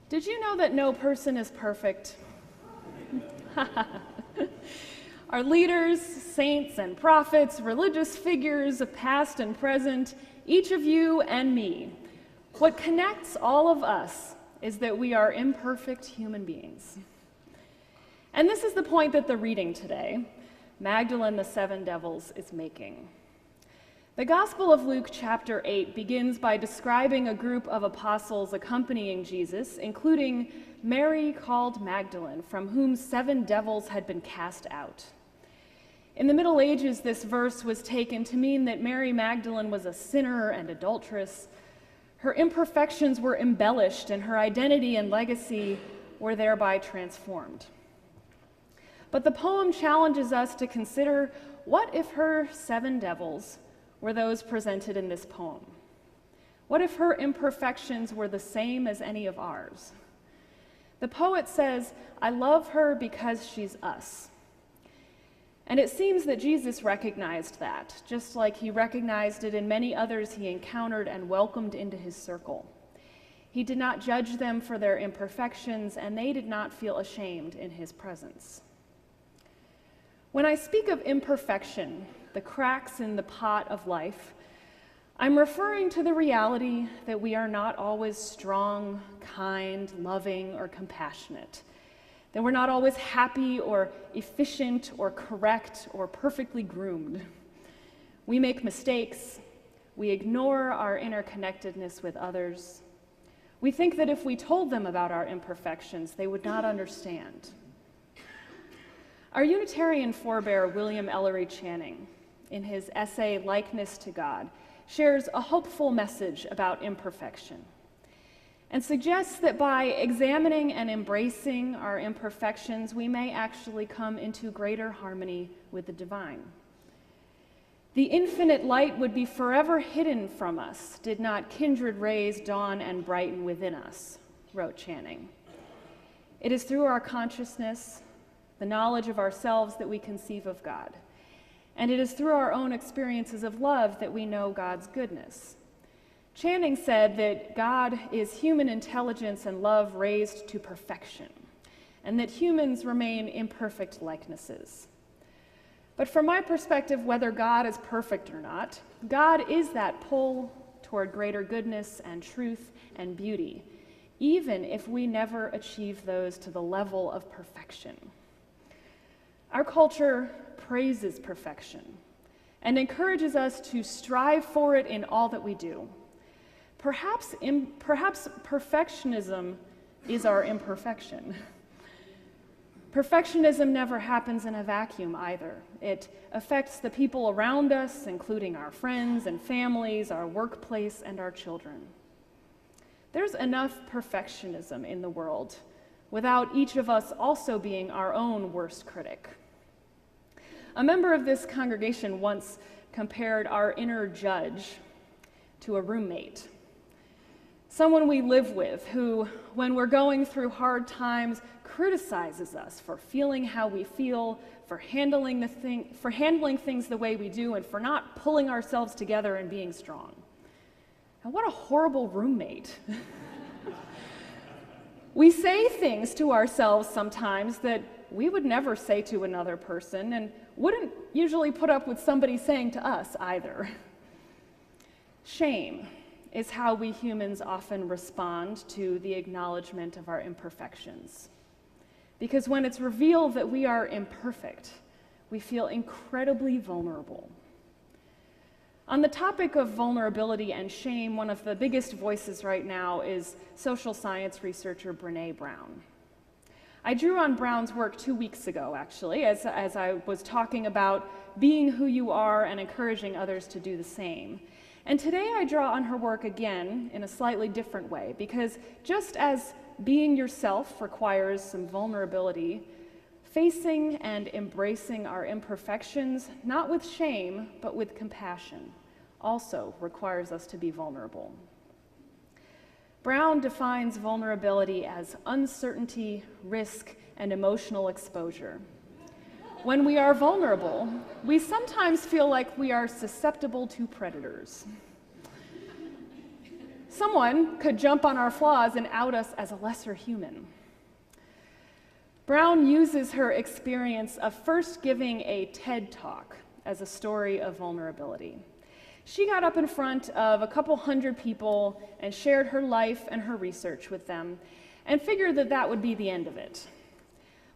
Did you know that no person is perfect? Our leaders, saints and prophets, religious figures of past and present, each of you and me, what connects all of us is that we are imperfect human beings. And this is the point that the reading today, Magdalene the Seven Devils, is making. The Gospel of Luke chapter 8 begins by describing a group of apostles accompanying Jesus, including Mary called Magdalene, from whom 7 devils had been cast out. In the Middle Ages, this verse was taken to mean that Mary Magdalene was a sinner and adulteress. Her imperfections were embellished, and her identity and legacy were thereby transformed. But the poem challenges us to consider, what if her 7 devils were those presented in this poem? What if her imperfections were the same as any of ours? The poet says, "I love her because she's us." And it seems that Jesus recognized that, just like he recognized it in many others he encountered and welcomed into his circle. He did not judge them for their imperfections, and they did not feel ashamed in his presence. When I speak of imperfection, the cracks in the pot of life, I'm referring to the reality that we are not always strong, kind, loving, or compassionate, that we're not always happy or efficient or correct or perfectly groomed. We make mistakes. We ignore our interconnectedness with others. We think that if we told them about our imperfections, they would not understand. Our Unitarian forebear, William Ellery Channing, in his essay, Likeness to God, shares a hopeful message about imperfection and suggests that by examining and embracing our imperfections, we may actually come into greater harmony with the divine. The infinite light would be forever hidden from us did not kindred rays dawn and brighten within us, wrote Channing. It is through our consciousness, the knowledge of ourselves, that we conceive of God. And it is through our own experiences of love that we know God's goodness. Channing said that God is human intelligence and love raised to perfection, and that humans remain imperfect likenesses. But from my perspective, whether God is perfect or not, God is that pull toward greater goodness and truth and beauty, even if we never achieve those to the level of perfection. Our culture praises perfection and encourages us to strive for it in all that we do. Perhaps perfectionism is our imperfection. Perfectionism never happens in a vacuum either. It affects the people around us, including our friends and families, our workplace, and our children. There's enough perfectionism in the world without each of us also being our own worst critic. A member of this congregation once compared our inner judge to a roommate, someone we live with who, when we're going through hard times, criticizes us for feeling how we feel, for handling things the way we do, and for not pulling ourselves together and being strong. And what a horrible roommate. We say things to ourselves sometimes that we would never say to another person, and wouldn't usually put up with somebody saying to us either. Shame is how we humans often respond to the acknowledgement of our imperfections. Because when it's revealed that we are imperfect, we feel incredibly vulnerable. On the topic of vulnerability and shame, one of the biggest voices right now is social science researcher Brené Brown. I drew on Brown's work 2 weeks ago, actually, as I was talking about being who you are and encouraging others to do the same. And today I draw on her work again in a slightly different way, because just as being yourself requires some vulnerability, facing and embracing our imperfections, not with shame, but with compassion, also requires us to be vulnerable. Brown defines vulnerability as uncertainty, risk, and emotional exposure. When we are vulnerable, we sometimes feel like we are susceptible to predators. someone could jump on our flaws and out us as a lesser human. Brown uses her experience of first giving a TED Talk as a story of vulnerability. She got up in front of a couple hundred people and shared her life and her research with them and figured that that would be the end of it.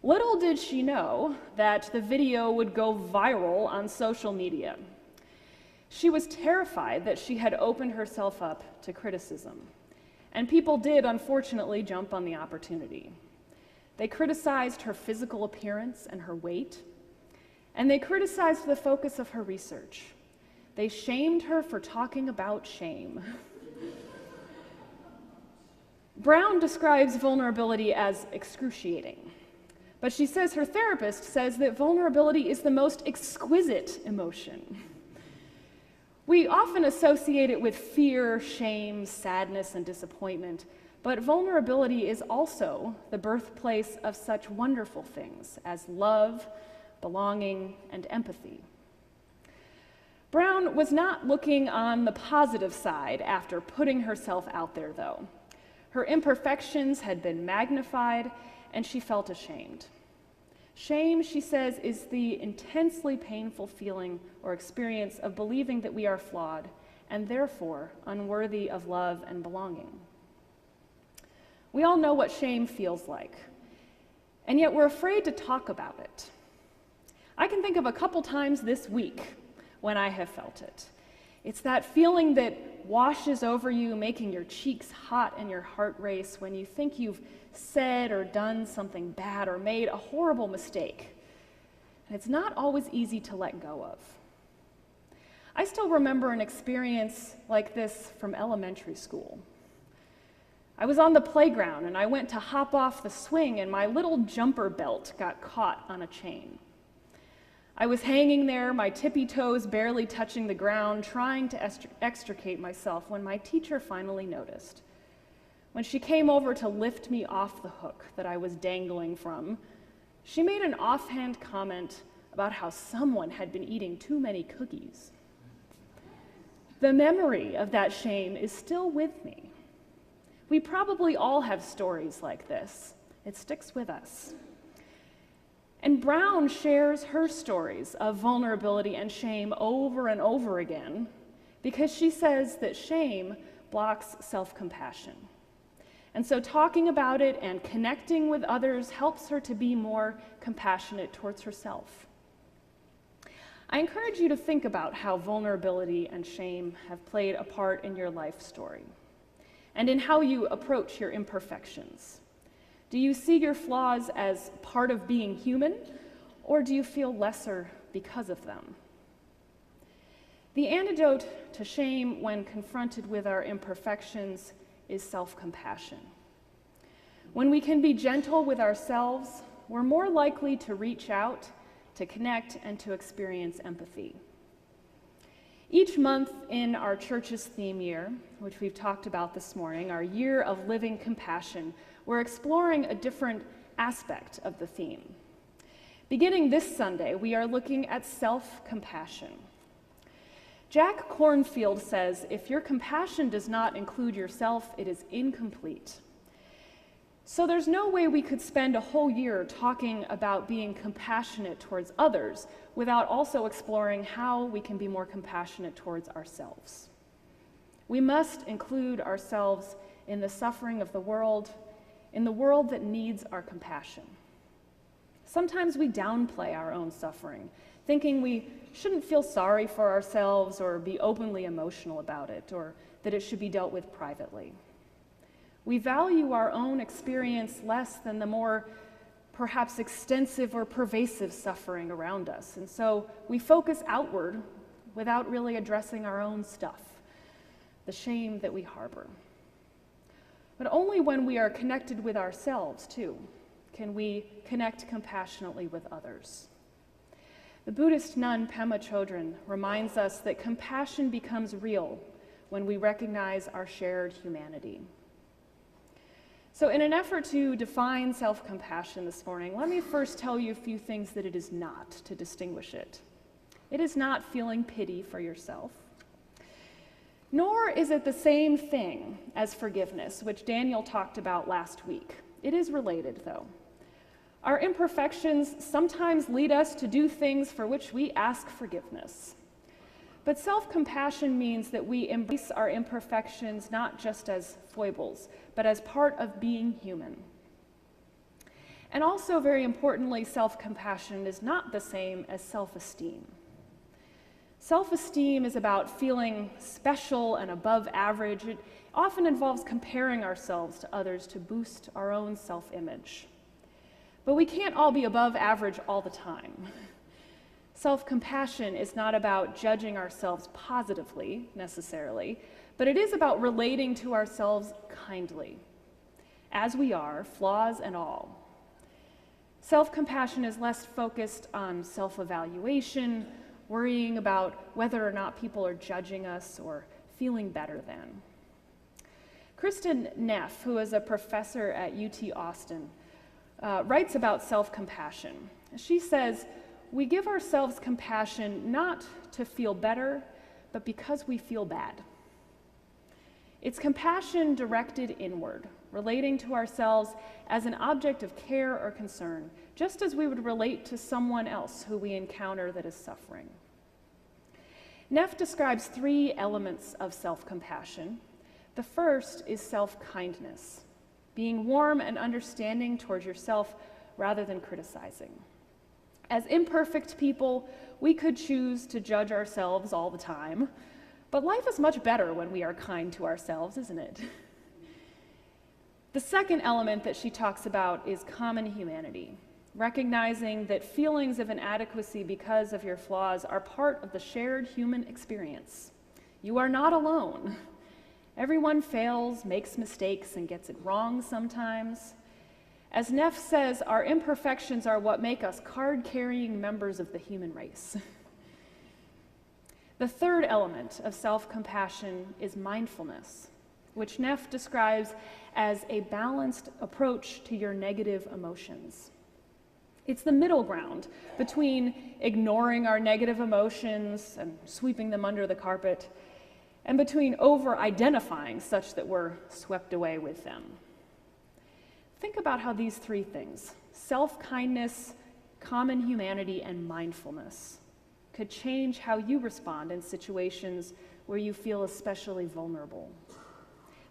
Little did she know that the video would go viral on social media. She was terrified that she had opened herself up to criticism, and people did, unfortunately, jump on the opportunity. They criticized her physical appearance and her weight, and they criticized the focus of her research. They shamed her for talking about shame. Brown describes vulnerability as excruciating, but she says her therapist says that vulnerability is the most exquisite emotion. We often associate it with fear, shame, sadness, and disappointment, but vulnerability is also the birthplace of such wonderful things as love, belonging, and empathy. Brown was not looking on the positive side after putting herself out there, though. Her imperfections had been magnified, and she felt ashamed. Shame, she says, is the intensely painful feeling or experience of believing that we are flawed and therefore unworthy of love and belonging. We all know what shame feels like, and yet we're afraid to talk about it. I can think of a couple times this week when I have felt it. It's that feeling that washes over you, making your cheeks hot and your heart race when you think you've said or done something bad or made a horrible mistake. And it's not always easy to let go of. I still remember an experience like this from elementary school. I was on the playground and I went to hop off the swing and my little jumper belt got caught on a chain. I was hanging there, my tippy toes barely touching the ground, trying to extricate myself when my teacher finally noticed. When she came over to lift me off the hook that I was dangling from, she made an offhand comment about how someone had been eating too many cookies. The memory of that shame is still with me. We probably all have stories like this. It sticks with us. And Brown shares her stories of vulnerability and shame over and over again because she says that shame blocks self-compassion. And so talking about it and connecting with others helps her to be more compassionate towards herself. I encourage you to think about how vulnerability and shame have played a part in your life story and in how you approach your imperfections. Do you see your flaws as part of being human, or do you feel lesser because of them? The antidote to shame when confronted with our imperfections is self-compassion. When we can be gentle with ourselves, we're more likely to reach out, to connect, and to experience empathy. Each month in our church's theme year, which we've talked about this morning, our year of living compassion, we're exploring a different aspect of the theme. Beginning this Sunday, we are looking at self-compassion. Jack Kornfield says, if your compassion does not include yourself, it is incomplete. So there's no way we could spend a whole year talking about being compassionate towards others without also exploring how we can be more compassionate towards ourselves. We must include ourselves in the suffering of the world, in the world that needs our compassion. Sometimes we downplay our own suffering, thinking we shouldn't feel sorry for ourselves or be openly emotional about it, or that it should be dealt with privately. We value our own experience less than the more perhaps extensive or pervasive suffering around us, and so we focus outward without really addressing our own stuff, the shame that we harbor. But only when we are connected with ourselves, too, can we connect compassionately with others. The Buddhist nun Pema Chodron reminds us that compassion becomes real when we recognize our shared humanity. So in an effort to define self-compassion this morning, let me first tell you a few things that it is not, to distinguish it. It is not feeling pity for yourself. Nor is it the same thing as forgiveness, which Daniel talked about last week. It is related, though. Our imperfections sometimes lead us to do things for which we ask forgiveness. But self-compassion means that we embrace our imperfections not just as foibles, but as part of being human. And also, very importantly, self-compassion is not the same as self-esteem. Self-esteem is about feeling special and above average. It often involves comparing ourselves to others to boost our own self-image. But we can't all be above average all the time. Self-compassion is not about judging ourselves positively, necessarily, but it is about relating to ourselves kindly, as we are, flaws and all. Self-compassion is less focused on self-evaluation, worrying about whether or not people are judging us or feeling better than. Kristen Neff, who is a professor at UT Austin, writes about self-compassion. She says, "We give ourselves compassion not to feel better, but because we feel bad." It's compassion directed inward, relating to ourselves as an object of care or concern, just as we would relate to someone else who we encounter that is suffering. Neff describes 3 elements of self-compassion. The first is self-kindness, being warm and understanding towards yourself rather than criticizing. As imperfect people, we could choose to judge ourselves all the time, but life is much better when we are kind to ourselves, isn't it? The second element that she talks about is common humanity, recognizing that feelings of inadequacy because of your flaws are part of the shared human experience. You are not alone. Everyone fails, makes mistakes, and gets it wrong sometimes. As Neff says, our imperfections are what make us card-carrying members of the human race. The third element of self-compassion is mindfulness, which Neff describes as a balanced approach to your negative emotions. It's the middle ground between ignoring our negative emotions and sweeping them under the carpet, and between over-identifying such that we're swept away with them. Think about how these 3 things, self-kindness, common humanity, and mindfulness, could change how you respond in situations where you feel especially vulnerable.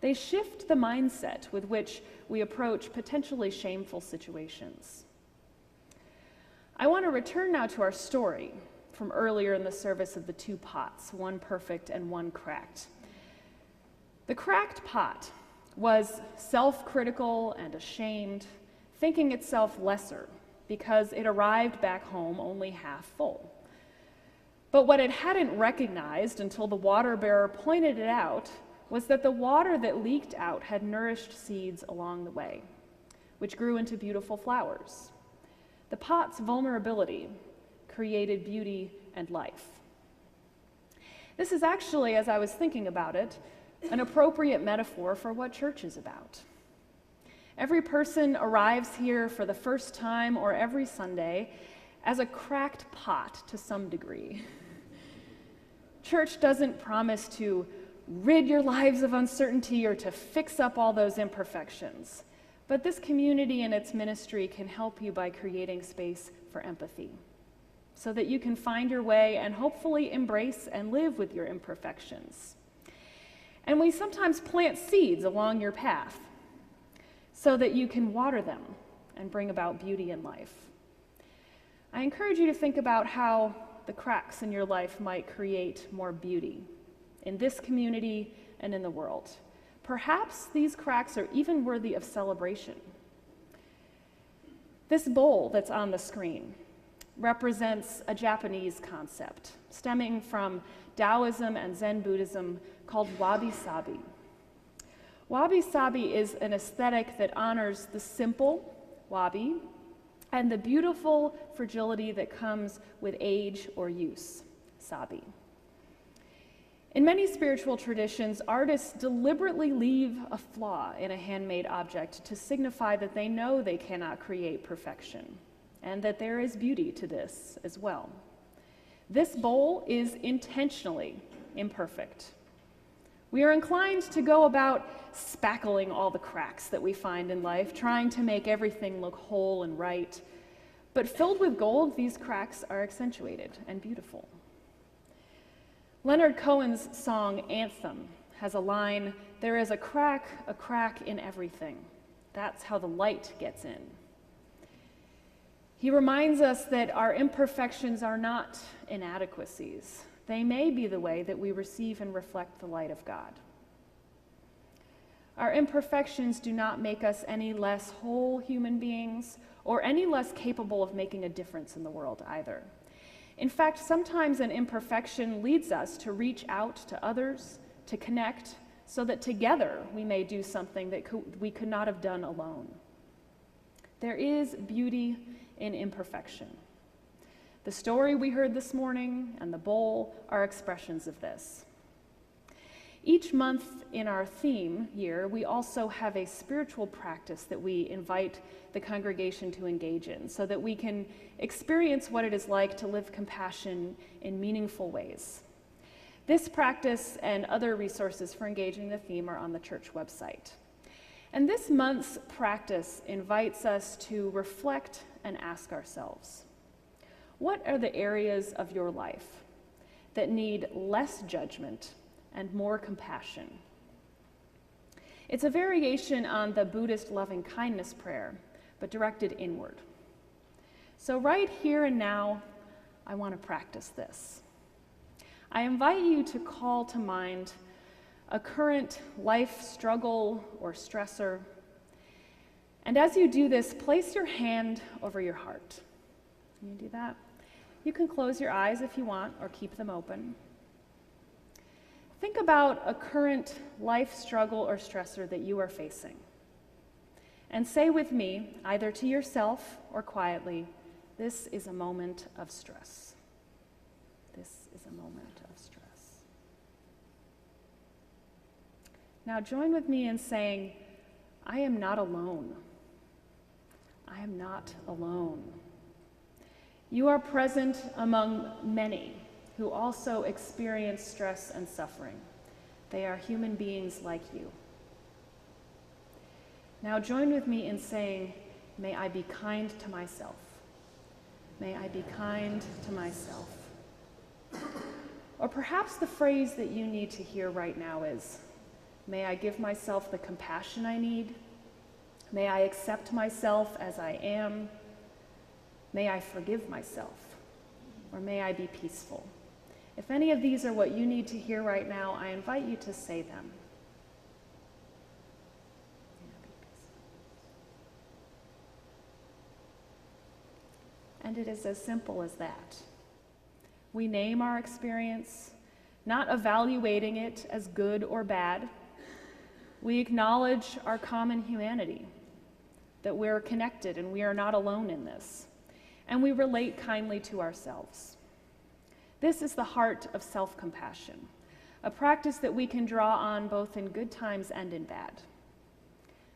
They shift the mindset with which we approach potentially shameful situations. I want to return now to our story from earlier in the service of the 2 pots, one perfect and one cracked. The cracked pot was self-critical and ashamed, thinking itself lesser because it arrived back home only half full. But what it hadn't recognized until the water bearer pointed it out was that the water that leaked out had nourished seeds along the way, which grew into beautiful flowers. The pot's vulnerability created beauty and life. This is actually, as I was thinking about it, an appropriate metaphor for what church is about. Every person arrives here for the first time or every Sunday as a cracked pot to some degree. Church doesn't promise to rid your lives of uncertainty or to fix up all those imperfections, but this community and its ministry can help you by creating space for empathy, so that you can find your way and hopefully embrace and live with your imperfections. And we sometimes plant seeds along your path so that you can water them and bring about beauty in life. I encourage you to think about how the cracks in your life might create more beauty in this community and in the world. Perhaps these cracks are even worthy of celebration. This bowl that's on the screen represents a Japanese concept stemming from Taoism and Zen Buddhism called wabi-sabi. Wabi-sabi is an aesthetic that honors the simple, wabi, and the beautiful fragility that comes with age or use, sabi. In many spiritual traditions, artists deliberately leave a flaw in a handmade object to signify that they know they cannot create perfection, and that there is beauty to this as well. This bowl is intentionally imperfect. We are inclined to go about spackling all the cracks that we find in life, trying to make everything look whole and right. But filled with gold, these cracks are accentuated and beautiful. Leonard Cohen's song Anthem has a line, "There is a crack in everything. That's how the light gets in." He reminds us that our imperfections are not inadequacies. They may be the way that we receive and reflect the light of God. Our imperfections do not make us any less whole human beings or any less capable of making a difference in the world either. In fact, sometimes an imperfection leads us to reach out to others, to connect, so that together we may do something that we could not have done alone. There is beauty in imperfection. The story we heard this morning and the bowl are expressions of this. Each month in our theme year, we also have a spiritual practice that we invite the congregation to engage in so that we can experience what it is like to live compassion in meaningful ways. This practice and other resources for engaging the theme are on the church website. And this month's practice invites us to reflect and ask ourselves, what are the areas of your life that need less judgment and more compassion? It's a variation on the Buddhist loving kindness prayer, but directed inward. So right here and now, I want to practice this. I invite you to call to mind a current life struggle or stressor. And as you do this, place your hand over your heart. Can you do that? You can close your eyes if you want, or keep them open. Think about a current life struggle or stressor that you are facing. And say with me, either to yourself or quietly, this is a moment of stress. This is a moment of stress. Now join with me in saying, I am not alone. I am not alone. You are present among many who also experience stress and suffering. They are human beings like you. Now join with me in saying, may I be kind to myself. May I be kind to myself. Or perhaps the phrase that you need to hear right now is, may I give myself the compassion I need. May I accept myself as I am. May I forgive myself. Or may I be peaceful. If any of these are what you need to hear right now, I invite you to say them. And it is as simple as that. We name our experience, not evaluating it as good or bad. We acknowledge our common humanity, that we're connected and we are not alone in this. And we relate kindly to ourselves. This is the heart of self-compassion, a practice that we can draw on both in good times and in bad.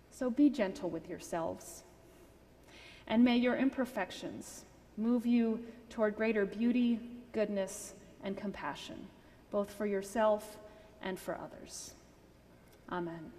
So be gentle with yourselves, and may your imperfections move you toward greater beauty, goodness, and compassion, both for yourself and for others. Amen.